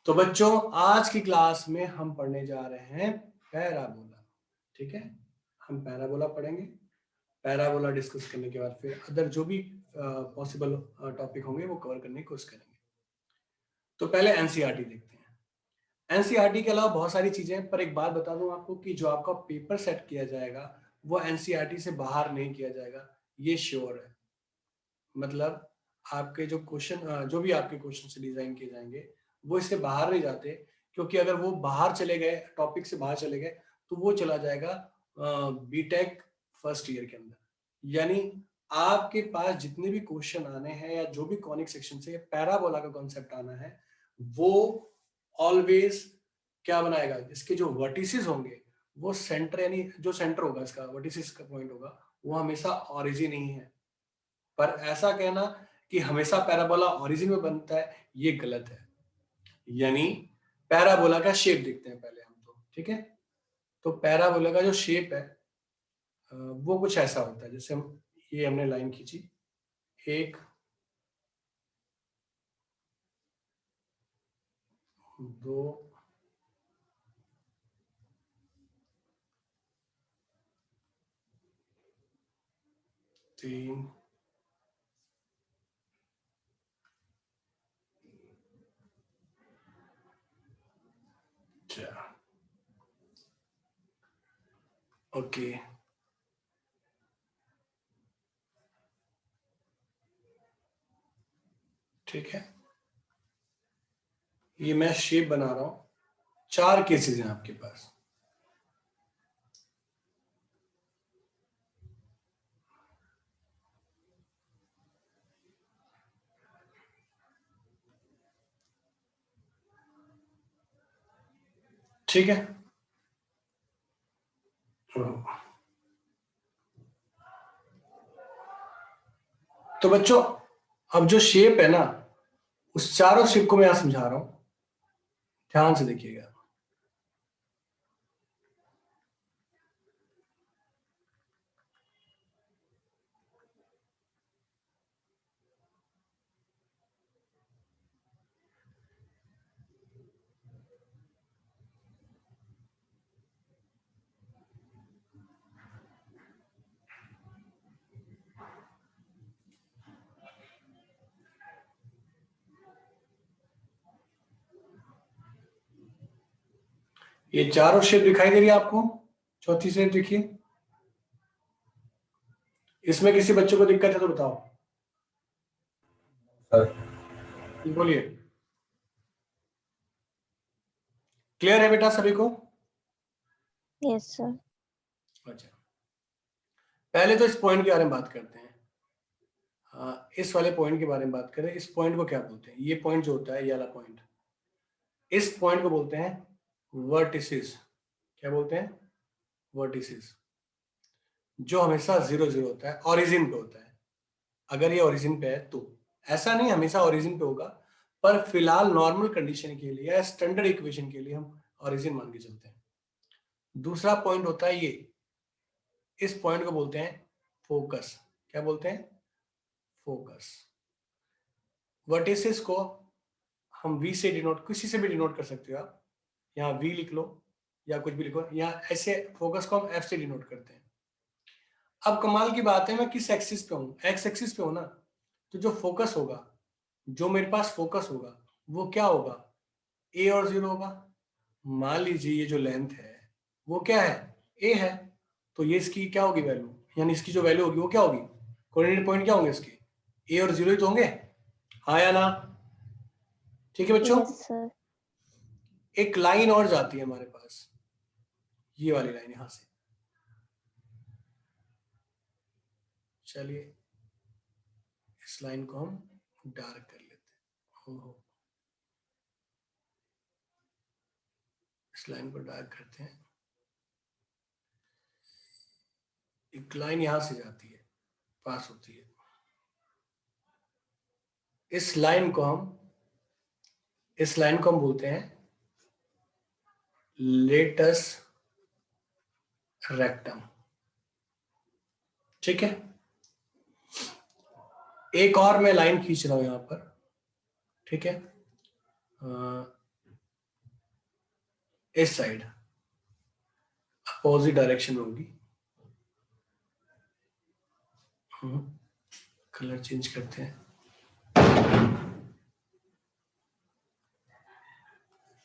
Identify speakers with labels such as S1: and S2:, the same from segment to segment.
S1: तो बच्चों आज की क्लास में हम पढ़ने जा रहे हैं पैराबोला। ठीक है, हम पैराबोला पढ़ेंगे। पैराबोला डिस्कस करने के बाद फिर अदर जो भी पॉसिबल टॉपिक होंगे वो कवर करने की कोशिश करेंगे। तो पहले एनसीईआरटी देखते हैं। एनसीईआरटी के अलावा बहुत सारी चीजें हैं, पर एक बात बता दूं आपको कि जो आपका पेपर सेट किया जाएगा वो एनसीईआरटी से बाहर नहीं किया जाएगा, ये श्योर है। मतलब आपके जो क्वेश्चन जो भी आपके क्वेश्चन से डिजाइन किए जाएंगे वो इससे बाहर नहीं जाते, क्योंकि अगर वो बाहर चले गए, टॉपिक से बाहर चले गए, तो वो चला जाएगा बीटेक फर्स्ट ईयर के अंदर। यानी आपके पास जितने भी क्वेश्चन आने हैं या जो भी कॉनिक सेक्शन से पैराबोला का कॉन्सेप्ट आना है, वो ऑलवेज क्या बनाएगा, इसके जो वर्टिसेस होंगे वो सेंटर, यानी जो सेंटर होगा इसका, वर्टिसेस का पॉइंट होगा, वो हमेशा ओरिजिन ही है। पर ऐसा कहना कि हमेशा पैराबोला ओरिजिन में बनता है, ये गलत है। यानी पैराबोला का शेप देखते हैं पहले हम तो, ठीक है। तो पैराबोला का जो शेप है वो कुछ ऐसा होता है, जैसे हम ये हमने लाइन खींची, 1 2 3 4। ओके, ठीक है, ये मैं शेप बना रहा हूं। 4 केसेस हैं आपके पास। ठीक है, तो बच्चों अब जो शेप है ना, उस चारों शेप को मैं यहां समझा रहा हूं, ध्यान से देखिएगा। ये चारों शेप दिखाई दे रही है आपको? चौथी शेप देखिए, इसमें किसी बच्चे को दिक्कत है तो बताओ। बोलिए, क्लियर है बेटा सभी को?
S2: Yes sir.
S1: अच्छा, पहले तो इस पॉइंट के बारे में बात करते हैं। इस वाले पॉइंट के बारे में बात करें। इस पॉइंट को क्या बोलते हैं? ये पॉइंट जो होता है, ये वाला पॉइंट, इस पॉइंट को बोलते हैं वर्टिसेस। क्या बोलते हैं? वर्टिसेस, जो हमेशा 0 0 होता है, ओरिजिन पे होता है। अगर ये ओरिजिन पे है तो, ऐसा नहीं हमेशा ओरिजिन पे होगा, पर फिलहाल नॉर्मल कंडीशन के लिए या स्टैंडर्ड इक्वेशन के लिए हम ओरिजिन मान के चलते हैं। दूसरा पॉइंट होता है ये, इस पॉइंट को बोलते हैं फोकस। क्या बोलते हैं? फोकस। वर्टिसेस को हम वी से डिनोट, किसी से भी डिनोट कर सकते हो आप, यहाँ वी लिख लो या कुछ भी लिखो, यहाँ ऐसे फोकस को हम एफ से डिनोट करते हैं। अब कमाल की बात है, मैं किस एक्सिस पे हूँ? एक्स एक्सिस पे हूँ ना, तो जो फोकस होगा, जो मेरे पास फोकस होगा, वो क्या होगा? ए और 0 होगा। मान लीजिए ये जो लेंथ है वो क्या है? ए है, तो ये इसकी क्या होगी वैल्यू, यानी इसकी जो वैल्यू होगी वो क्या होगी? कोऑर्डिनेट पॉइंट क्या होंगे इसके? ए और 0 ही तो होंगे, हाँ या ना? ठीक है बच्चों,
S2: यस सर।
S1: एक लाइन और जाती है हमारे पास, ये वाली लाइन यहां से। चलिए इस लाइन को हम डार्क कर लेते हैं। इस लाइन को डार्क करते हैं। एक लाइन यहां से जाती है, पास होती है। इस लाइन को हम बोलते हैं लेटस रेक्टम। ठीक है, एक और मैं लाइन खींच रहा हूं यहां पर। ठीक है, इस साइड अपोजिट डायरेक्शन में होगी। कलर चेंज करते हैं,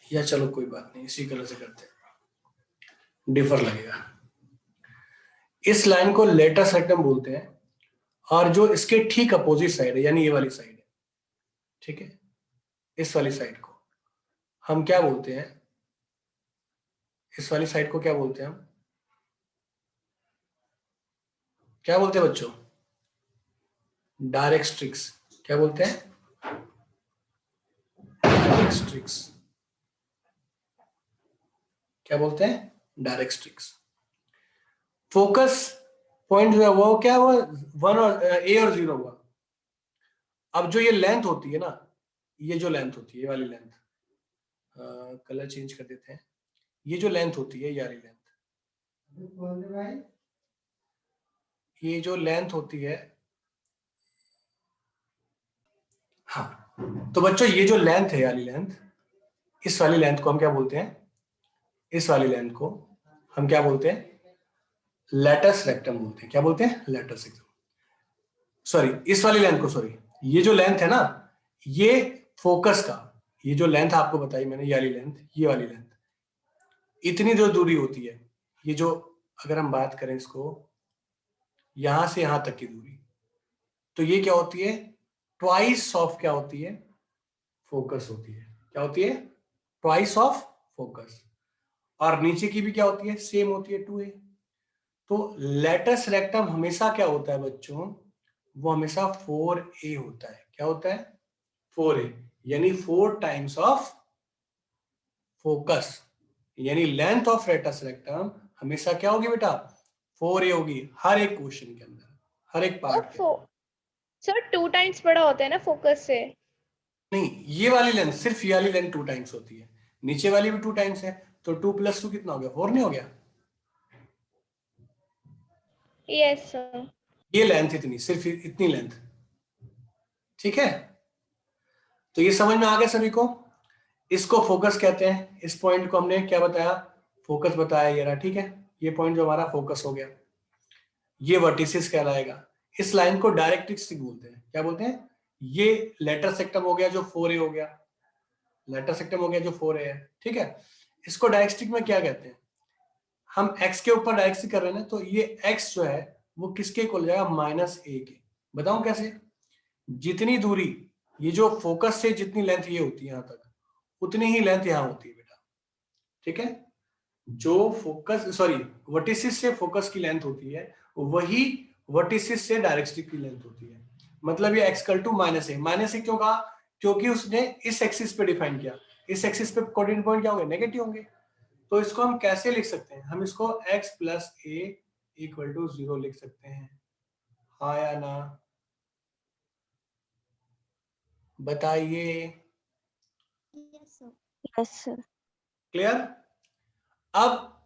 S1: या चलो कोई बात नहीं, इसी कलर से करते हैं, डिफर लगेगा। इस लाइन को लेटस रेक्टम बोलते हैं, और जो इसके ठीक अपोजिट साइड है, यानी ये वाली साइड है, ठीक है, इस वाली साइड को हम क्या बोलते हैं? इस वाली साइड को क्या बोलते हैं हम? क्या बोलते हैं बच्चों? डायरेक्ट्रिक्स। क्या बोलते हैं? डायरेक्ट्रिक्स। क्या बोलते हैं? डायरेक्ट्रिक्स। फोकस पॉइंट जो है वो क्या हुआ? 1 और A और 0 हुआ। अब जो ये लेंथ होती है ना, ये जो लेंथ होती है, ये वाली लेंथ, कलर चेंज कर देते हैं, ये जो लेंथ होती है, ये वाली लेंथ, ये जो लेंथ होती है, हाँ, तो बच्चों ये जो लेंथ है, वाली लेंथ, इस वाली लेंथ को हम क्या बोलते हैं? इस वाली लेंथ को हम क्या बोलते हैं? लेटस रेक्टम बोलते हैं। क्या बोलते हैं? Latus rectum. सॉरी, इस वाली लेंथ को, सॉरी, ये जो लेंथ है ना, ये फोकस का, ये जो लेंथ आपको बताई मैंने, ये वाली लेंथ, ये वाली लेंथ, इतनी जो दूरी होती है, ये जो, अगर हम बात करें इसको, यहां से यहां तक की दूरी, तो ये क्या होती है? ट्वाइस ऑफ क्या होती है? फोकस होती है। क्या होती है? Twice of focus. और नीचे की भी क्या होती है? सेम होती है, 2a। तो लेटस रेक्टम हमेशा क्या होता है बच्चों? वो हमेशा 4a होता है। क्या होता है? 4a, यानी 4 टाइम्स ऑफ फोकस, यानी लेंथ ऑफ लेटस रेक्टम हमेशा क्या होगी बेटा? 4a होगी, हर एक क्वेश्चन के अंदर, हर एक पार्ट के अंदर।
S3: सर 2 टाइम्स बड़ा होता है ना फोकस से?
S1: नहीं, ये वाली लेंथ, सिर्फ ये वाली लेंथ 2 टाइम्स होती है, नीचे वाली भी 2 टाइम्स है, तो 2 + 2 कितना हो गया? 4 नहीं हो गया?
S3: Yes sir.
S1: ये लेंथ इतनी, सिर्फ इतनी लेंथ, ठीक है? तो ये समझ में आ गया सभी को? इसको फोकस कहते हैं। इस पॉइंट को हमने क्या बताया? फोकस बताया, ये रहा, ठीक है? ये पॉइंट जो हमारा फोकस हो गया, ये वर्टिसिस कहलाएगा। इस लाइन को डायरेक्ट्रिक्स बोलते हैं। क्या बोलते हैं? ये लेटर सेक्टम हो गया जो 4a हो गया, लेटर सेक्टम हो गया जो 4a है, ठीक है? इसको डायरेक्ट्रिक में क्या कहते हैं? हम x के ऊपर डायरेक्ट्रिक कर रहे हैं ना, तो ये x जो है वो किसके इक्वल हो जाएगा? -a के। बताऊं कैसे? जितनी दूरी, ये जो फोकस से जितनी लेंथ ये होती है यहां तक, उतनी ही लेंथ यहां होती है बेटा, ठीक है? जो फोकस, सॉरी, वर्टिसिस से फोकस की लेंथ होती है, वही वर्टिसिस से डायरेक्ट्रिक की लेंथ होती है। मतलब ये x = -a क्यों कहा? क्योंकि उसने इस एक्सिस पे डिफाइन किया, इस एक्सिस पे कोऑर्डिनेट पॉइंट क्या होंगे? नेगेटिव होंगे। तो इसको हम कैसे लिख सकते हैं? हम इसको x + a = 0 लिख सकते हैं। हाँ या ना, बताइए।
S2: Yes sir.
S1: क्लियर? अब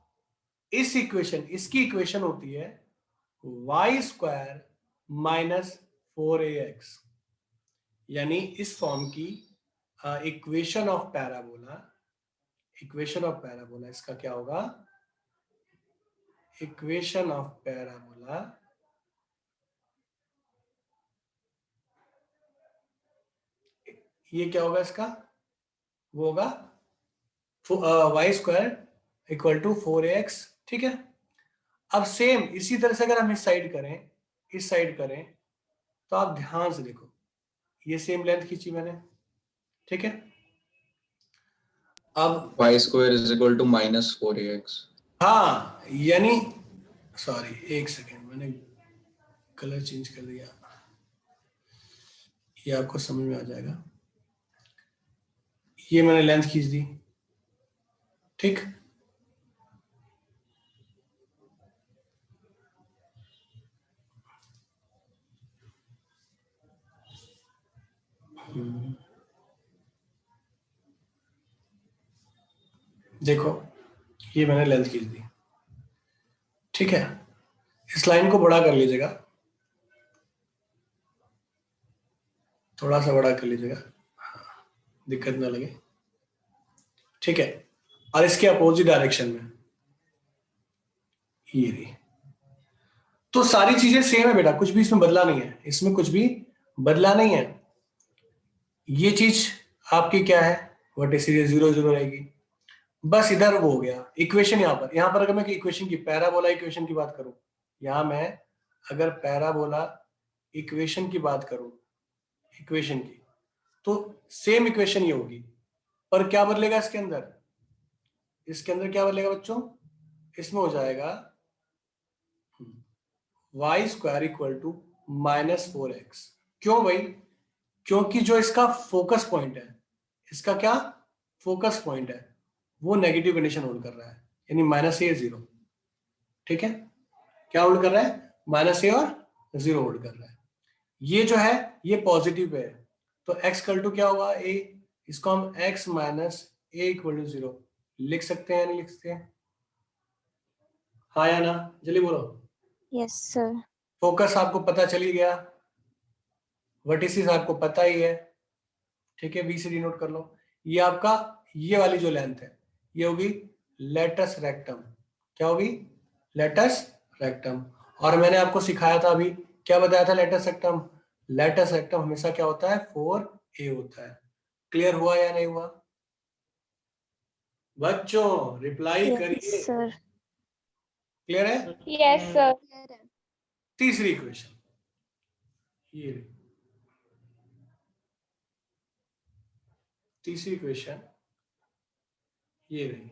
S1: इस इक्वेशन, इसकी इक्वेशन होती है y² - 4ax, यानी इस फॉर्म की equation of parabola, equation of parabola इसका क्या होगा? इक्वेशन ऑफ पैराबोला ये क्या होगा इसका? वो होगा y² = 4ax, ठीक है? अब सेम इसी तरह से अगर हम इस साइड करें, इस साइड करें, तो आप ध्यान से देखो, ये सेम लेंथ खींची मैंने, ठीक है? अब
S4: y² = -4ax।
S1: हाँ, यानी, सॉरी एक सेकेंड, मैंने कलर चेंज कर दिया, ये आपको समझ में आ जाएगा। ये मैंने लेंथ खींच दी, ठीक? देखो, ये मैंने लेंथ खींच दी, ठीक है? इस लाइन को बड़ा कर लीजिएगा, थोड़ा सा बड़ा कर लीजिएगा, हाँ, दिक्कत ना लगे, ठीक है? और इसके अपोजिट डायरेक्शन में ये रही। तो सारी चीजें सेम है बेटा, कुछ भी इसमें बदला नहीं है, इसमें कुछ भी बदला नहीं है। ये चीज आपकी क्या है, वर्टिसिटी 0 0 रहेगी। बस इधर वो हो गया इक्वेशन। यहां पर अगर मैं इक्वेशन की पैराबोला इक्वेशन की बात करूं, यहां मैं अगर पैराबोला इक्वेशन की बात करूं, इक्वेशन की, तो सेम इक्वेशन ही होगी, पर क्या बदलेगा इसके अंदर, इसके अंदर क्या बदलेगा बच्चों, इसमें हो जाएगा y square equal to -4x। क्यों भाई, क्योंकि जो इसका फोकस पॉइंट है, इसका क्या फोकस पॉइंट है, वो नेगेटिव कंडीशन होल्ड कर रहा है, यानी -a 0। ठीक है, क्या होल्ड कर रहा है, -a और 0 होल्ड कर रहा है। ये जो है ये पॉजिटिव पे है, तो x इक्वल टू क्या होगा a, इसको हम x minus a equal to 0 लिख सकते हैं या नहीं लिख सकते हैं, हाँ या ना, जल्दी बोलो।
S2: Yes, sir.
S1: फोकस आपको पता चल ही गया, वर्टिसिस आपको पता ही है। ठीक है, बी सी डी नोट कर लो। ये आपका ये वाली जो लेंथ है ये होगी लेटस रेक्टम। क्या होगी, लेटस रेक्टम। और मैंने आपको सिखाया था अभी, क्या बताया था लेटस रेक्टम, लेटस रेक्टम हमेशा क्या होता है 4a होता है। क्लियर हुआ या नहीं हुआ बच्चों, रिप्लाई
S2: Yes,
S1: करिए।
S2: sir.
S1: क्लियर है।
S3: Yes, sir.
S1: तीसरी इक्वेशन ये रही। तीसरी इक्वेशन ये रही।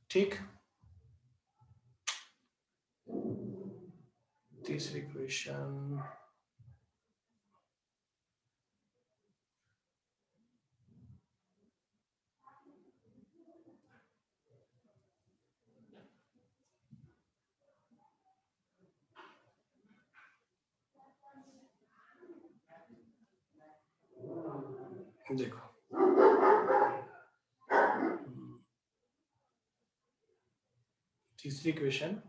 S1: ठीक, तीसरी इक्वेशन देखो, तीसरी इक्वेशन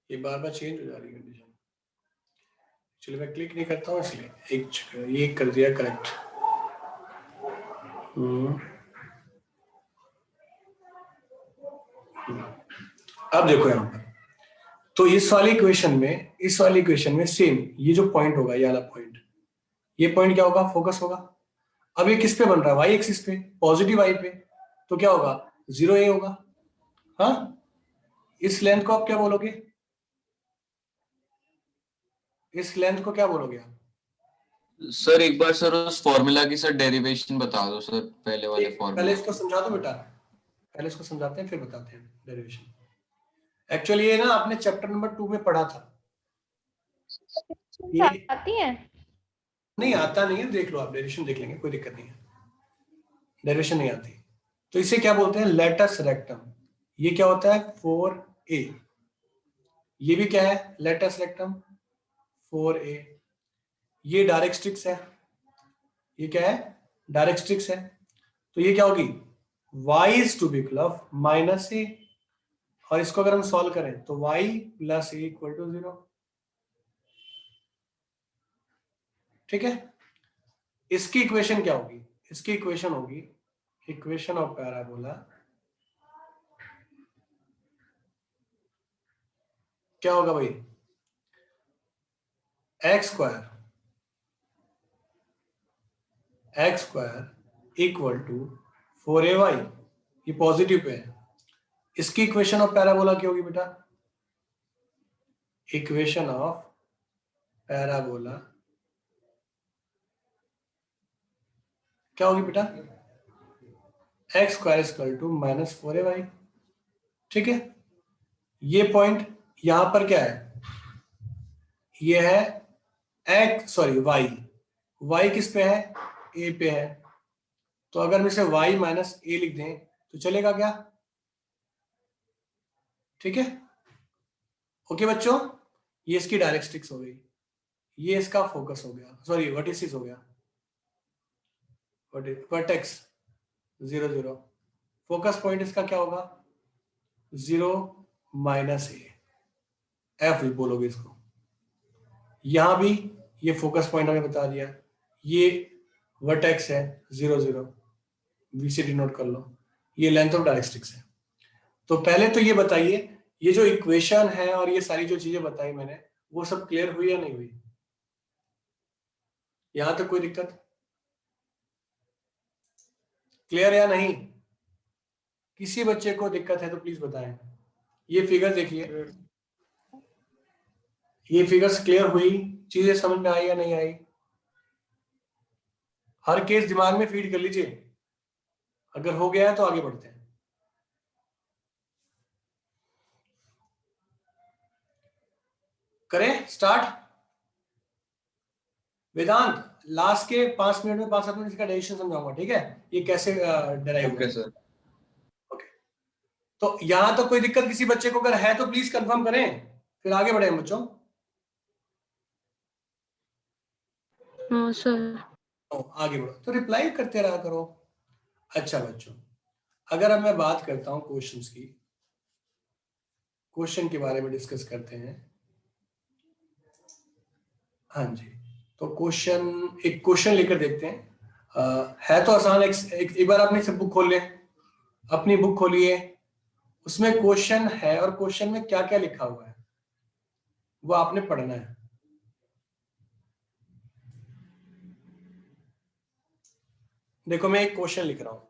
S1: ये बार बार चेंज हो जा रही है कंडीशन। चलिए मैं क्लिक नहीं करता हूँ इसलिए ये कर दिया करेक्ट। अब देखो यहाँ पर, तो इस वाली इक्वेशन में सेम ये जो पॉइंट होगा, ये वाला पॉइंट, ये पॉइंट क्या होगा, फोकस होगा। अब ये किस पे बन रहा है, वाई एक्सिस पे, पॉजिटिव वाई पे, तो क्या होगा 0a होगा। हाँ, इस लेंथ को आप क्या बोलोगे, इस लेंथ को क्या बोलोगे आप,
S4: सर एक बार सर उस फॉर्मूला की सर डेरिवेशन बता दो सर, पहले वाले
S1: पहले
S4: फॉर्मूला।
S1: इसको समझा दो बेटा, पहले इसको समझाते हैं फिर बताते हैं डेरिवेशन। एक्चुअली ये ना आपने चैप्टर नंबर 2 में पढ़ा था। ये
S3: आती है?
S1: नहीं आता नहीं है, देख लो आप, डेरिवेशन देख लेंगे, कोई दिक्कत नहीं है, डेरिवेशन नहीं आती। तो इसे क्या बोलते हैं, लेटस रेक्टम। ये क्या होता है 4a, ये भी क्या है लेटस रेक्टम 4a। ये डायरेक्ट्रिक्स है, ये क्या है डायरेक्ट्रिक्स है। तो ये क्या होगी, y is to be equal -a, और इसको अगर हम सॉल्व करें तो y plus a equal to 0। ठीक है, इसकी इक्वेशन क्या होगी, इसकी इक्वेशन होगी इक्वेशन ऑफ पैराबोला, क्या होगा भाई, x square equal to 4ay, ये पॉजिटिव पे है। इसकी इक्वेशन ऑफ पैराबोला क्या होगी बेटा, इक्वेशन ऑफ पैराबोला क्या होगी बेटा, x square equal to -4ay। ठीक है, ये पॉइंट यहां पर क्या है, ये है वाई किस पे है, ए पे है, तो अगर हम इसे y माइनस ए लिख दें तो चलेगा क्या? ठीक है, ओके बच्चों, ये इसकी डायरेक्ट्रिक्स हो गई, ये इसका फोकस हो गया, सॉरी वर्टिसिस हो गया, वर्टेक्स 0 0, फोकस पॉइंट इसका क्या होगा? 0 माइनस ए, एफ बोलोगे इसको। यहां भी ये फोकस पॉइंट हमें बता दिया, ये वर्टेक्स है 0 0, वीसीडी नोट कर लो, ये लेंथ ऑफ डायरेक्ट्रिक्स है। तो पहले तो ये बताइए, ये जो इक्वेशन है और ये सारी जो चीजें बताई मैंने, वो सब क्लियर हुई या नहीं हुई? यहां तक कोई दिक्कत? क्लियर या नहीं? किसी बच्चे को दिक्कत है तो प्लीज बताएं। ये फिगर देखिए, ये फिगर्स क्लियर हुई, चीजें समझ में आई या नहीं आई? हर केस दिमाग में फीड कर लीजिए, अगर हो गया है तो आगे बढ़ते हैं। करें स्टार्ट। वेदांत, लास्ट के 5 मिनट में 5-7 मिनट इसका डेरिवेशन समझाऊंगा, ठीक है? ये कैसे डेराइव
S4: ओके सर।
S1: ओके, तो यहां तो कोई दिक्कत किसी बच्चे को अगर है तो प्लीज कंफर्म करें, फिर आगे बढ़े बच्चों।
S2: हाँ सर।
S1: आगे बढ़ो तो रिप्लाई करते रहा करो। अच्छा बच्चों, अगर अब मैं बात करता हूं क्वेश्चंस की, क्वेश्चन के बारे में डिस्कस करते हैं। हाँ जी, तो क्वेश्चन, एक क्वेश्चन लेकर देखते हैं। है तो आसान, एक बार आपने सब बुक खोल लें, अपनी बुक खोलिए, उसमें क्वेश्चन है और क्वेश्चन में क्या क्या लिखा हुआ है वो आपने पढ़ना है। देखो मैं एक क्वेश्चन लिख रहा हूं,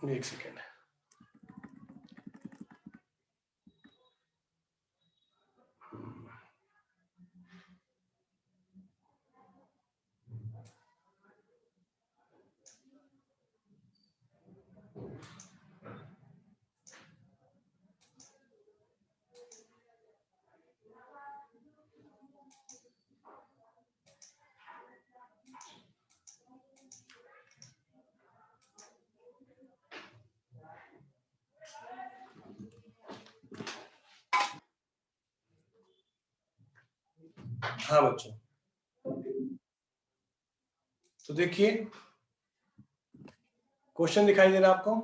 S1: एक सेकेंड। हाँ बच्चों, तो देखिए क्वेश्चन दिखाई दे रहा है आपको?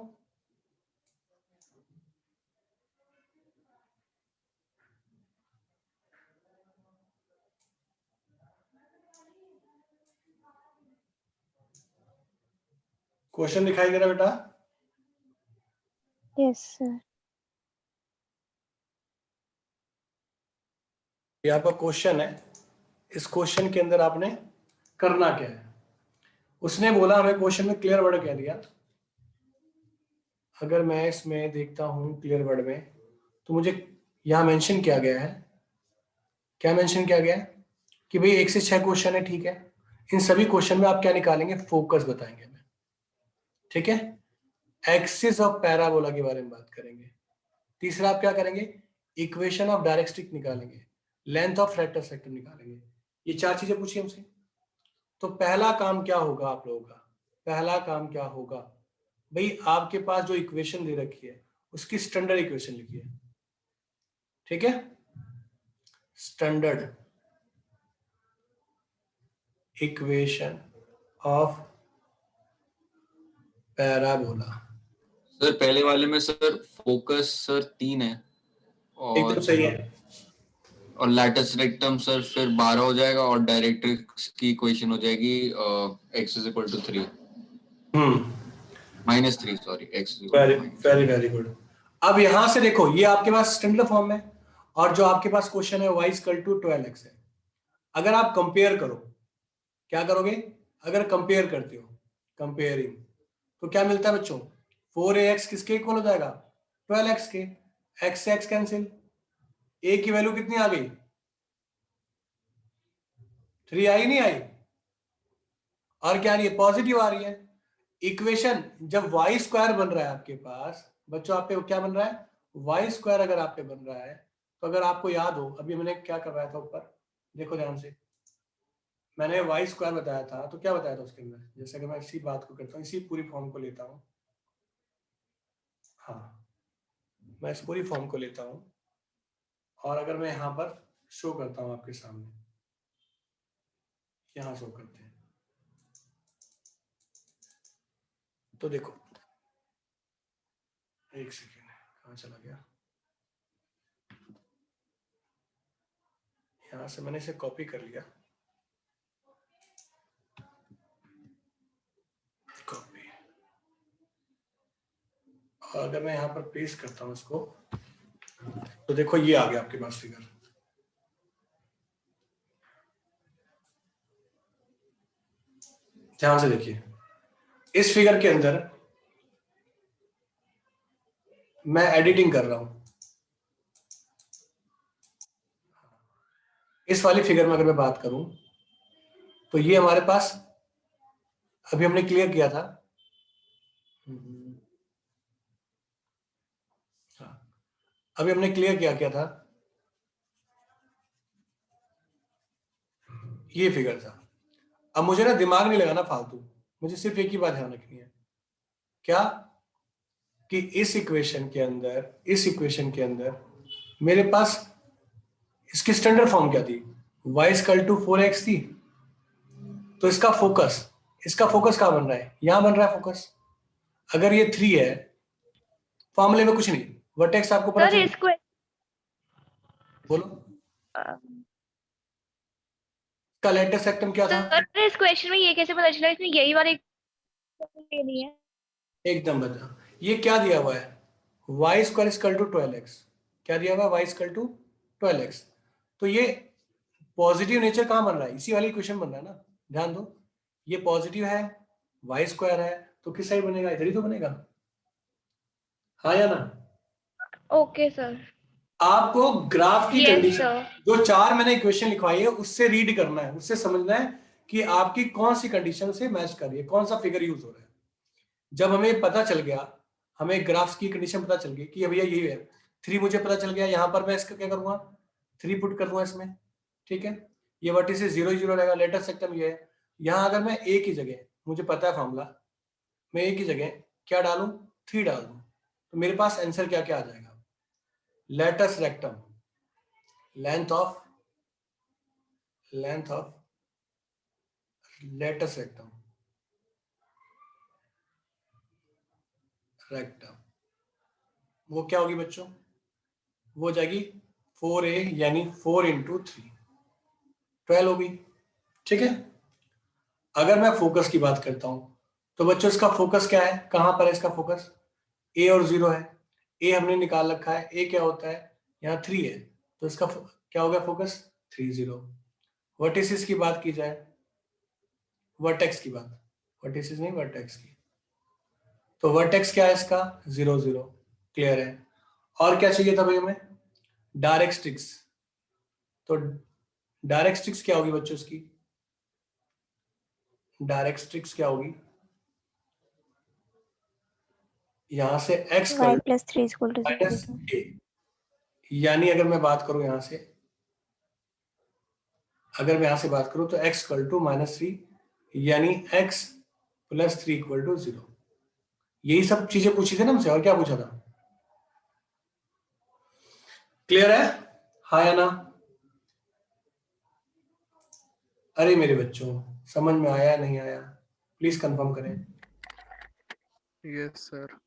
S1: क्वेश्चन दिखाई दे रहा है बेटा?
S2: Yes sir.
S1: ये आपका क्वेश्चन है, इस क्वेश्चन के अंदर आपने करना क्या है? उसने बोला, हमें क्वेश्चन में क्लियर वर्ड कह दिया। अगर मैं इसमें देखता हूं क्लियर वर्ड में, तो मुझे यहां मेंशन किया गया है, क्या मेंशन किया गया है कि भाई 1 से 6 क्वेश्चन है, ठीक है? इन सभी क्वेश्चन में आप क्या निकालेंगे? फोकस बताएंगे हमें, ठीक है? एक्सिस ऑफ पैराबोला के बारे में बात करेंगे। तीसरा आप क्या करेंगे? इक्वेशन ऑफ डायरेक्ट्रिक निकालेंगे, लेंथ ऑफ रेक्टर सेक्टर निकालेंगे। ये 4 चीजें पूछी हमसे। तो पहला काम क्या होगा आप लोगों का? पहला काम क्या होगा भाई? आपके पास जो इक्वेशन दे रखी है उसकी स्टैंडर्ड इक्वेशन लिखिए, ठीक है? Standard equation of parabola.
S4: Sir पहले वाले में सर फोकस सर 3 है
S1: एकदम
S4: और
S1: सही है।
S4: लैटिस रेक्टम सर फिर 12 हो जाएगा और डायरेक्ट्रिक्स की इक्वेशन हो जाएगी x is equal to 3 -3 sorry x is equal
S1: very
S4: to
S1: very very good. अब यहां से देखो, ये आपके पास स्टैंडर्ड फॉर्म है और जो आपके पास क्वेश्चन है y इक्वल टू 12x है। अगर आप कंपेयर करो, क्या करोगे? अगर कंपेयर करते हो, कंपेयरिंग, तो क्या मिलता है बच्चों? 4ax किसके इक्वल हो जाएगा? 12x के। x से x कैंसिल, a की वैल्यू कितनी आ गई? 3 आई नहीं आई? और क्या आ रही है? पॉजिटिव आ रही है। इक्वेशन जब वाई स्क्वायर बन रहा है आपके पास बच्चों, आप पे क्या बन रहा है, वाई स्क्वायर अगर आप पे बन रहा है, तो अगर आपको याद हो अभी मैंने क्या करवाया था ऊपर, देखो ध्यान से, मैंने वाई स्क्वायर बताया था, तो क्या बताया था उसके अंदर, जैसे अगर मैं इसी बात को करता हूँ, इसी पूरी फॉर्म को लेता हूँ, हाँ मैं इस पूरी फॉर्म को लेता हूँ और अगर मैं यहाँ पर शो करता हूँ आपके सामने, यहाँ शो करते हैं, तो देखो एक सेकेंड, कहाँ चला गया, यहाँ से मैंने इसे कॉपी कर लिया, कॉपी, और अगर मैं यहाँ पर पेस्ट करता हूँ इसको, तो देखो ये आ गया आपके पास फिगर, ध्यान से देखिए, इस फिगर के अंदर मैं एडिटिंग कर रहा हूं, इस वाली फिगर में अगर मैं बात करूं तो ये हमारे पास अभी हमने क्लियर किया था, अभी हमने क्लियर क्या था, ये फिगर था। अब मुझे ना दिमाग नहीं लगाना फालतू, मुझे सिर्फ एक ही बात ध्यान रखनी है, क्या कि इस इक्वेशन के अंदर मेरे पास इसकी स्टैंडर्ड फॉर्म क्या थी, y इक्वल टू 4x थी, तो इसका फोकस कहां बन रहा है, यहां बन रहा है फोकस। अगर ये 3 है, फॉर्मूले में कुछ नहीं, वर्टेक्स आपको पता
S3: सर
S1: चल,
S3: इसको
S1: बोलो का लेटेस्ट सेक्टम क्या था,
S3: सर इस क्वेश्चन में ये कैसे पता चला इसमें यही वाला नहीं है।
S1: एकदम बता, ये क्या दिया हुआ है, y square equal to 12x, क्या दिया हुआ है, y इक्वल टू 12x, तो ये पॉजिटिव नेचर कहां बन रहा है, इसी वाली इक्वेशन बन रहा है ना, ध्यान दो, ये पॉजिटिव है, y स्क्वायर है, तो किस साइड बनेगा, इधर ही तो बनेगा, हाँ या ना।
S3: Okay sir.
S1: आपको ग्राफ की
S3: यस
S1: कंडीशन,
S3: सर।
S1: जो 4 मैंने इक्वेशन लिखवाई है उससे रीड करना है, उससे समझना है कि आपकी कौन सी कंडीशन से मैच कर रही है, कौन सा फिगर यूज हो रहा है। जब हमें पता चल गया, हमें ग्राफ्स की कंडीशन पता चल गई कि भैया ये है 3, मुझे पता चल गया, यहाँ पर मैं इसका क्या करूंगा, 3 पुट कर दूंगा इसमें, ठीक है, ये वर्टिसेस 0 0 रहेगा, लेटेस्ट सेक्टम ये है। यहाँ अगर मैं एक ही जगह, मुझे पता है फॉर्मूला, मैं एक ही जगह क्या डालूं, 3 डाल दूं, तो मेरे पास आंसर क्या क्या आ जाएगा, latus rectum, length of latus rectum, वो क्या होगी बच्चों, वो हो जाएगी 4a, यानी 4 इंटू 3, 12 होगी, ठीक है। अगर मैं फोकस की बात करता हूं, तो बच्चों इसका फोकस क्या है, कहां पर है इसका फोकस, a और 0 है, a हमने निकाल रखा है, a क्या होता है, यहाँ 3 है, तो इसका क्या हो गया फोकस, 3 0। वर्टिसेस की बात की जाए, वर्टेक्स की बात, वर्टिसेस नहीं वर्टेक्स की, तो वर्टेक्स क्या है इसका, 0 0, क्लियर है। और क्या चाहिए था भाई हमें, डायरेक्ट्रिक्स, तो डायरेक्ट्रिक्स क्या होगी बच्चों इसकी, डायरेक्ट्रिक्स क्या होगी, यहां से x
S5: y
S1: कर
S5: plus 3 equal to 0.
S1: Minus a, यानी अगर मैं बात करूं यहां से, अगर मैं यहां से बात करूं तो x इक्वल टू -3, यानी x प्लस 3 इक्वल टू 0, यही सब चीजें पूछी थी ना हमसे, और क्या पूछा था, क्लियर है, हाँ या ना। अरे मेरे बच्चों, समझ में आया नहीं आया, प्लीज कंफर्म करें।
S6: Yes sir.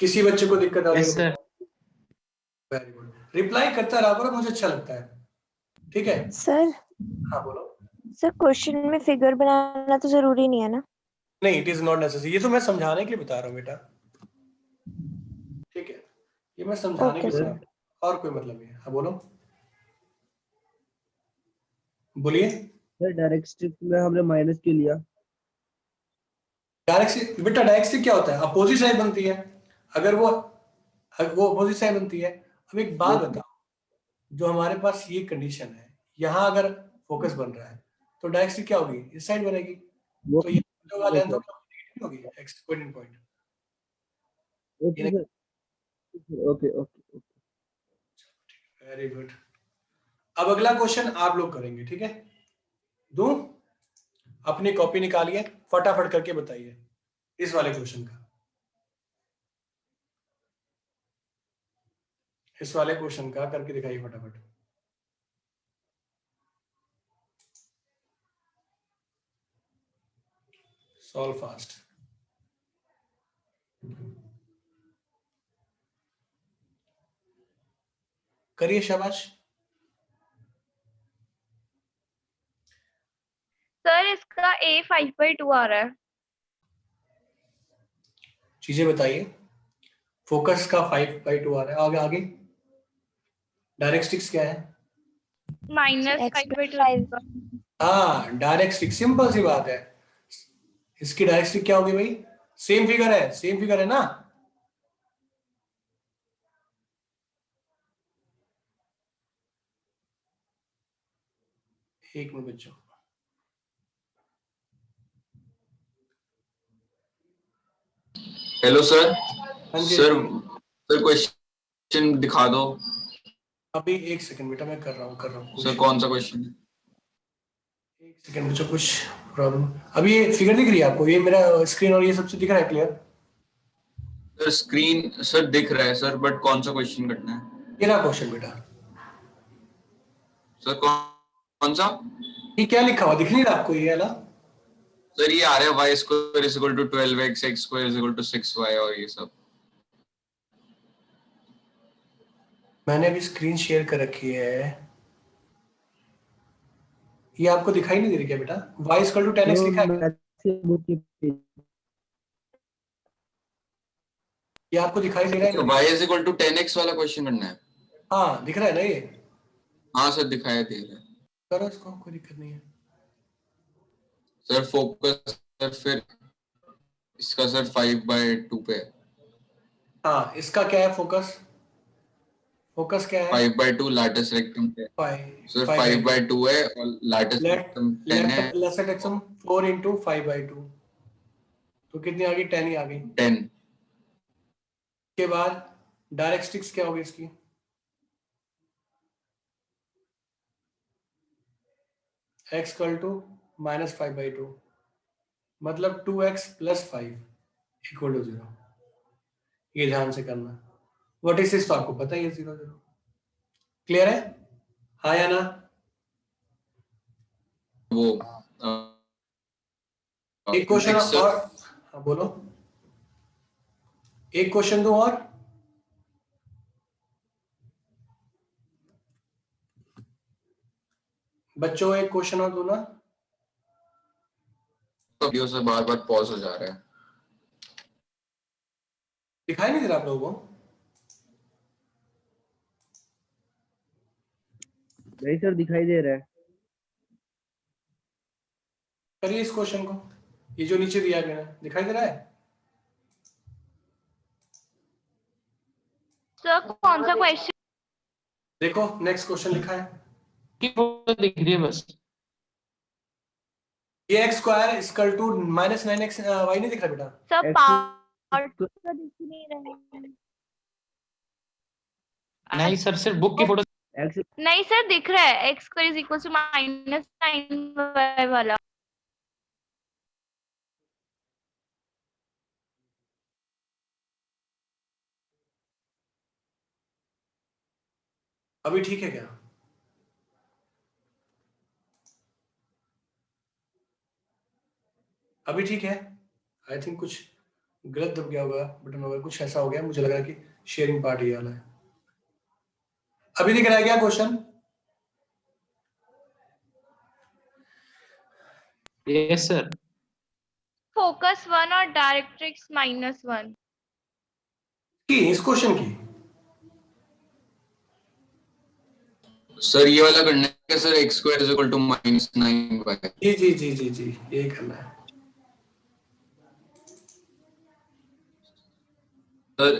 S1: किसी बच्चे को दिक्कत आ रही
S7: यस
S1: है,
S7: सर।
S1: वेरी गुड, रिप्लाई करता रहा करो, मुझे अच्छा लगता है, ठीक है।
S5: सर
S1: हाँ बोलो।
S5: सर क्वेश्चन में फिगर बनाना तो जरूरी नहीं है ना।
S1: नहीं, इट इज नॉट नेसेसरी, ये तो मैं समझाने के लिए बता रहा हूँ बेटा, ठीक है, ये मैं समझाने के
S5: ओके
S1: लिए बता
S5: सर।
S1: रहा हूँ, और कोई मतलब नहीं है। हाँ बोलो, बोलिए।
S7: सर डायरेक्ट में हमने माइनस के लिया।
S1: डायरेक्ट बेटा, डायरेक्ट से क्या होता है, अपोजिट साइड बनती है, अगर वो अपोजिट साइड बनती है। अब एक बात बताओ, जो हमारे पास ये कंडीशन है, यहाँ अगर फोकस बन रहा है तो डायरेक्ट क्या होगी, इस साइड बनेगी,
S7: वो
S1: तो ये होगा लेंथ होगा, होगी x coordinate point.
S7: Okay sir, okay okay.
S1: Very good. अब अगला क्वेश्चन आप लोग करेंगे, ठीक है? दूं? अपनी कॉपी निकालिए, फटाफट करके बताइए इस वाले क्वेश्चन का। इस वाले क्वेश्चन का करके दिखाइए फटाफट। Solve fast. करिए, शाबाश।
S3: सर इसका a 5/2 आ रहा है।
S1: चीजें बताइए। फोकस का 5/2 आ रहा है। आगे आगे डायरेक्ट्रिक्स क्या है?
S5: X plus
S3: -5/2।
S1: हाँ, डायरेक्ट्रिक, सिंपल सी बात है। इसकी डायरेक्ट्रिक क्या होगी भाई? सेम फिगर है, सेम फिगर है ना? एक मिनट बच्चों।
S4: Hello sir.
S1: हाँ जी,
S4: सर सर क्वेश्चन दिखा दो।
S1: अभी एक सेकंड बेटा, मैं कर रहा हूँ
S4: सर कौन सा क्वेश्चन?
S1: एक सेकंड बच्चों, कुछ प्रॉब्लम। अभी ये फिगर दिख रही है आपको? ये मेरा स्क्रीन और ये सबसे दिख रहा है क्लियर?
S4: सर स्क्रीन सर दिख रहा है सर, बट कौन सा क्वेश्चन करना है?
S1: ये रहा क्वेश्चन बेटा।
S4: सर कौन सा?
S1: ये क्या लिखा हुआ दिख नहीं रहा आपको? ये वाला
S4: सर ये आ रहा है y square is equal to 12x, x square is equal to 6y और ये सब।
S1: मैंने अभी स्क्रीन शेयर कर रखी है। ये आपको दिखाई नहीं दे रही क्या बेटा? y इक्वल टू 10x
S7: तो
S1: लिखा है?
S7: मैथ की बुक की पेज।
S1: ये आपको दिखाई दे रहा है?
S4: y is equal to 10x वाला क्वेश्चन करना है।
S1: हाँ, दिख रहा है ना ये?
S4: हाँ सर दिखाया दे रहा है।
S1: करो इसको, कोई दिक्कत नहीं है।
S4: सर फोकस सर फिर इसका सर 5/2 पे है।
S1: हाँ, इसका क्या है फोकस? फोकस क्या है?
S4: 5/2 लैटिस रेक्टम पे। सर
S1: 5/2
S4: 5/2 है और लैटिस
S1: लेट
S4: रेक्टम 10 है।
S1: लेट एक्सम 4 इंटू 5/2, तो कितनी आ गई? 10 ही आ गई।
S4: 10।
S1: के बाद डायरेक्ट्रिक्स क्या होगी इसकी? x इक्वल टू -5/2, मतलब 2x प्लस 5 इक्वल टू 0। ये ध्यान से करना। व्हाट इज दिस तो आपको पता ही है, 0 0। क्लियर है? हाँ या ना?
S4: वो
S1: एक क्वेश्चन
S4: next, sir.
S1: और। हाँ बोलो। एक क्वेश्चन दो और। बच्चों एक क्वेश्चन और दो ना।
S4: वीडियो से बार बार पॉज हो जा रहा है।
S1: दिखाई नहीं दे रहा आप लोगों को?
S7: नहीं सर, दिखाई दे रहा है।
S1: करिए इस क्वेश्चन को। ये जो नीचे दिया गया है, दिखाई दे रहा है?
S3: सर कौन सा क्वेश्चन?
S1: देखो नेक्स्ट क्वेश्चन लिखा है।
S6: की फोटो दिख रही है बस।
S1: ये x square equal to -9x y नहीं दिख रहा बेटा?
S3: सर
S7: X
S3: पार्ट तो दिख नहीं रहा है।
S6: नहीं सर, सिर्फ बुक की फोटो।
S7: एक्स
S3: नहीं सर दिख रहा है x square is equal to -9y वाला।
S1: अभी ठीक है क्या? अभी ठीक है? आई थिंक कुछ गलत दब गया होगा, बटन होगा, कुछ ऐसा हो गया। मुझे लग रहा है कि शेयरिंग पार्ट ये वाला है। अभी दिख रहा है क्या क्वेश्चन?
S6: Yes sir.
S3: फोकस 1 और डायरेक्ट्रिक्स -1।
S1: की इस क्वेश्चन की?
S4: सर ये वाला करना है sir, x square is equal to -9y।
S1: जी जी जी जी जी, यही करना है।
S4: सर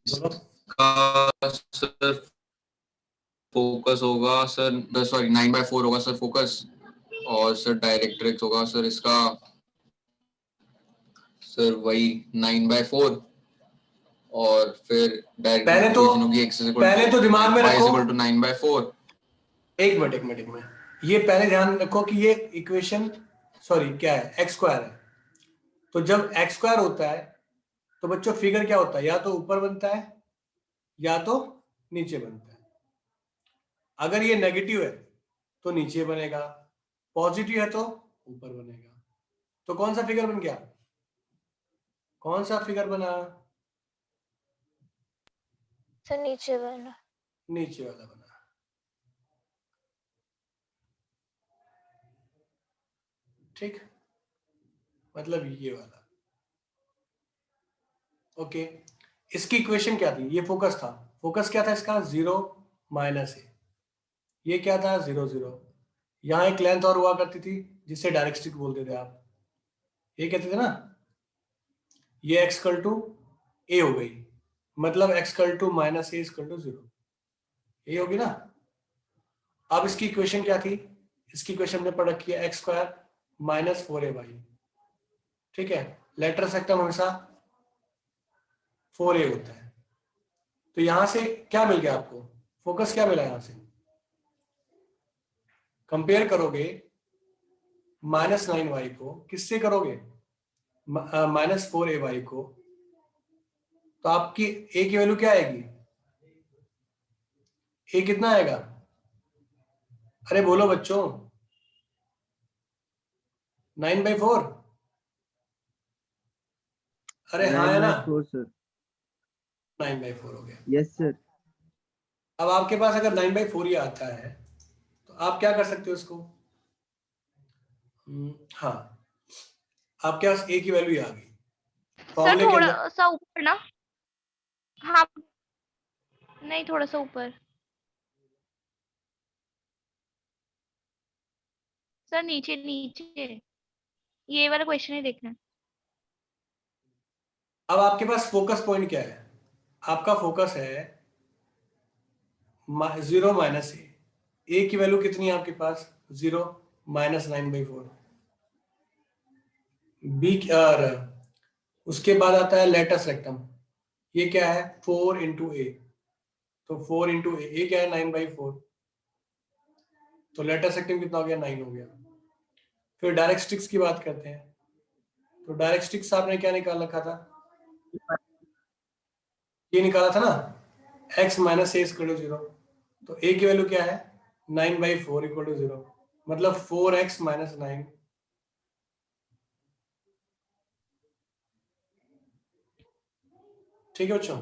S1: बोलो।
S4: इसका सर फोकस होगा सर, सॉरी 9/4 होगा सर फोकस, और सर डायरेक्ट्रिक्स होगा सर इसका सर वही 9/4 और फिर डायरेक्ट
S1: पहले तो-
S4: इक्वेशन होगी x
S1: पहले तो दिमाग में रखो-
S4: y = 9/4।
S1: एक मिनट, ये पहले ध्यान रखो कि ये इक्वेशन सॉरी क्या है, x स्क्वायर है। तो जब x स्क्वायर होता है तो बच्चों फिगर क्या होता है, या तो ऊपर बनता है या तो नीचे बनता है। अगर ये नेगेटिव है तो नीचे बनेगा, पॉजिटिव है तो ऊपर बनेगा। तो कौन सा फिगर बन गया, कौन सा फिगर बना,
S5: सर नीचे बना।
S1: नीचे वाला बना। ठीक, मतलब ये वाला। ओके, इसकी इक्वेशन क्या थी, ये फोकस था। फोकस क्या था इसका, 0 - a। ये क्या था, 0 0। यहाँ एक लेंथ और हुआ करती थी जिसे डायरेक्ट स्टिक बोलते थे आप, ये कहते थे ना। ये x इक्वल टू a हो गई, मतलब x equal to -a equal to 0, ये होगी ना। अब इसकी इक्वेशन क्या थी, इसकी इक्वेशन हमने पढ़ रखी है, x² - 4ay। ठीक है, लेटर सेक्टम हमेशा 4a होता है। तो यहां से क्या मिल गया आपको, फोकस क्या मिला यहां से, कंपेयर करोगे -9y को किससे करोगे, -4ay को, तो आपकी a की वैल्यू क्या आएगी, a कितना आएगा, अरे बोलो बच्चों, 9/4। अरे हाँ है ना,
S7: 9/4 सर।
S1: 9/4 हो गया।
S7: Yes sir.
S1: अब आपके पास अगर 9/4 ही आता है तो आप क्या कर सकते हो इसको, हाँ, आपके पास a की वैल्यू आ गई।
S3: सर
S1: फॉर्मूले के अंदर
S3: थोड़ा सा ऊपर ना, हाँ नहीं थोड़ा सा ऊपर सर, नीचे नीचे, ये वाला क्वेश्चन ही देखना है।
S1: अब आपके पास फोकस पॉइंट क्या है, आपका फोकस है 0 - a की वैल्यू कितनी है आपके पास, 0 - 9/4। b और उसके बाद आता है लेटस रेक्टम, ये क्या है 4 × a, तो 4 × a क्या है 9/4, तो लेटस रेक्टम कितना हो गया, 9 हो गया। फिर डायरेक्ट स्टिक्स की बात करते हैं, तो डायरेक्ट स्टिक्स आपने क्या निकाल रखा था, ये निकाला था ना, x - a = 0। तो a की वैल्यू क्या है, 9/4 = 0, मतलब 4x - 9। ठीक है बच्चों,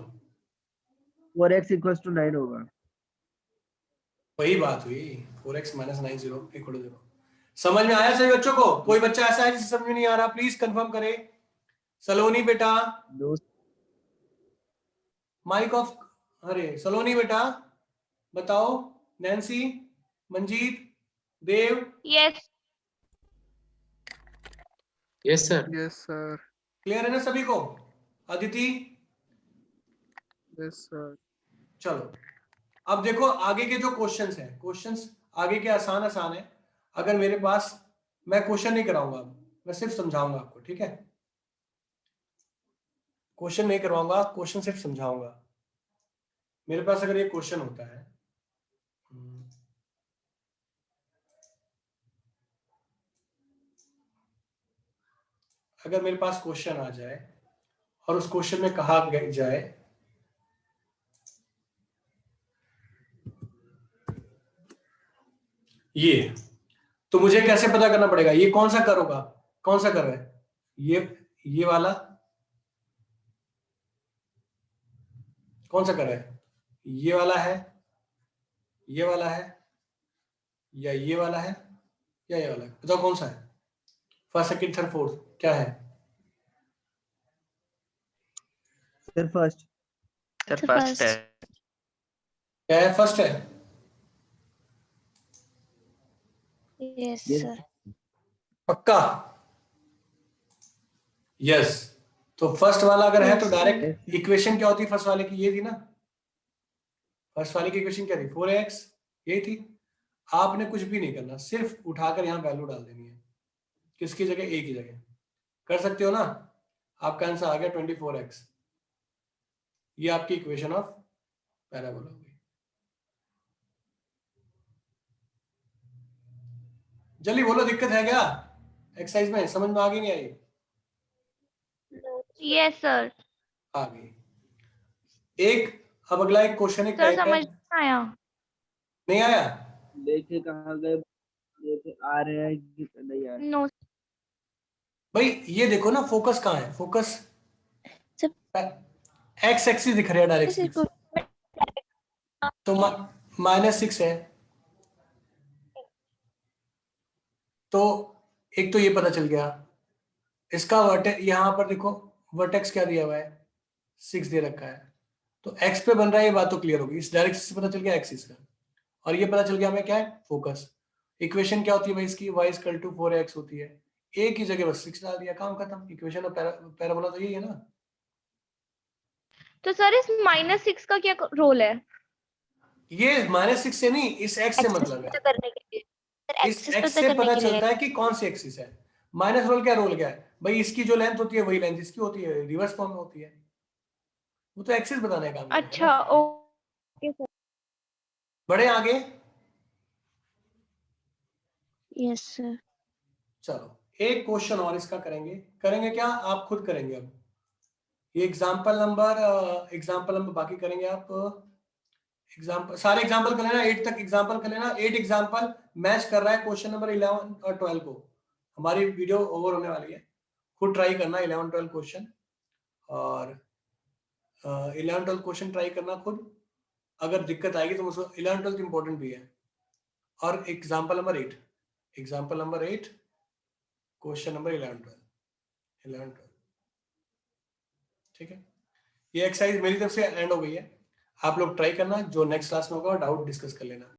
S7: 4x = 9 होगा।
S1: वही बात हुई, 4x - 9 0 = 0। समझ में आया सभी बच्चों को, कोई बच्चा ऐसा है जिसे समझ में नहीं आ रहा, प्लीज कंफर्म करे। सलोनी बेटा,
S7: नो
S1: माइक ऑफ, अरे सलोनी बेटा बताओ, Nancy, Manjeet, Dev,
S3: yes
S6: yes sir.
S8: Yes sir.
S1: Clear है ना सभी को, अदिति,
S8: यस सर।
S1: चलो अब देखो आगे के जो क्वेश्चंस हैं, क्वेश्चंस आगे के आसान आसान है। अगर मेरे पास, मैं क्वेश्चन नहीं कराऊंगा, मैं सिर्फ समझाऊंगा आपको, ठीक है, क्वेश्चन नहीं करवाऊंगा, क्वेश्चन सिर्फ समझाऊंगा। मेरे पास अगर ये क्वेश्चन होता है, अगर मेरे पास क्वेश्चन आ जाए और उस क्वेश्चन में कहा जाए ये, तो मुझे कैसे पता करना पड़ेगा ये कौन सा कर होगा, कौन सा कर है, ये वाला कौन सा कर है, ये वाला है, ये वाला है, या ये वाला है, या ये वाला है, बताओ कौन सा है, फर्स्ट सेकंड थर्ड फोर्थ क्या है,
S7: सर फर्स्ट।
S9: सर फर्स्ट है।
S1: क्या है, फर्स्ट है।
S5: Yes
S7: Yes.
S5: सर।
S1: पक्का, यस। तो फर्स्ट वाला अगर है तो
S5: Yes,
S1: डायरेक्ट इक्वेशन क्या होती है फर्स्ट वाले की, ये थी ना, फर्स्ट वाले की इक्वेशन क्या थी, 4x, ये थी। आपने कुछ भी नहीं करना, सिर्फ उठाकर यहाँ वैल्यू डाल देनी है, किसकी जगह, a की जगह, कर सकते हो ना। आपका आंसर आ गया 24x। ये आपकी इक्वेशन ऑफ पैराबोला होगी। जल्दी बोलो, दिक्कत है क्या एक्सरसाइज में? समझ में आ गई नहीं आई?
S3: Yes sir.
S1: आ गई। एक अब अगला एक क्वेश्चन एक
S3: सर
S1: टाइप है।
S3: समझ नहीं आया।
S1: नहीं आया?
S7: लेके कहाँ गए? लेके आ रहे हैं कि नहीं आ रहे?
S3: नो
S1: भाई ये देखो ना, फोकस कहाँ है? फोकस एक्स एक्सिस दिख रहा है डायरेक्ट, तो -6 है। तो एक तो ये पता चल गया। इसका वर्टेक्स यहाँ पर देखो, वर्टेक्स क्या दिया हुआ है? 6 दे रखा है। तो एक्स पे बन रहा है, ये बात तो क्लियर होगी। इस डायरेक्ट से पता चल गया एक्सिस का, और ये पता चल गया हमें क्या है? फोकस। इक्वेशन क्या होती है भाई इसकी? y = 4x होती है। a की जगह बस 6 डाल दिया, काम खत्म। इक्वेशन ऑफ पैराबोला तो यही है ना।
S3: तो सर इस -6 का क्या रोल है?
S1: ये -6 से नहीं, इस x से मतलब है।
S5: करने के लिए सर,
S1: इस
S5: एक्सिस
S1: x
S5: पता
S1: से
S5: करने
S1: पता
S5: के लिए।
S1: चलता है कि कौन सी एक्सिस है। माइनस रोल क्या है भाई? इसकी जो लेंथ होती है वही लेंथ इसकी होती है, रिवर्स फॉर्म में होती है। वो तो एक्सिस बताने का काम है
S3: अच्छा
S1: ना।
S3: Okay sir.
S1: बड़े आगे।
S5: Yes sir.
S1: चलो एक क्वेश्चन और इसका करेंगे क्या? आप खुद करेंगे अब। ये एग्जाम्पल नंबर बाकी करेंगे आप। एग्जाम्पल सारे एग्जाम्पल कर लेना, 8 तक एग्जाम्पल कर लेना। 8 एग्जाम्पल मैच कर रहा है क्वेश्चन नंबर 11 और 12 को। हमारी वीडियो ओवर होने वाली है, खुद ट्राई करना 11-12 क्वेश्चन, और 11-12 क्वेश्चन ट्राई करना खुद। अगर दिक्कत आएगी तो मुझको 11-12 इंपॉर्टेंट भी है। और एग्जाम्पल नंबर 8 क्वेश्चन नंबर 11-12। ठीक है, ये एक्सरसाइज मेरी तरफ से एंड हो गई है। आप लोग ट्राई करना, जो नेक्स्ट क्लास में होगा डाउट डिस्कस कर लेना।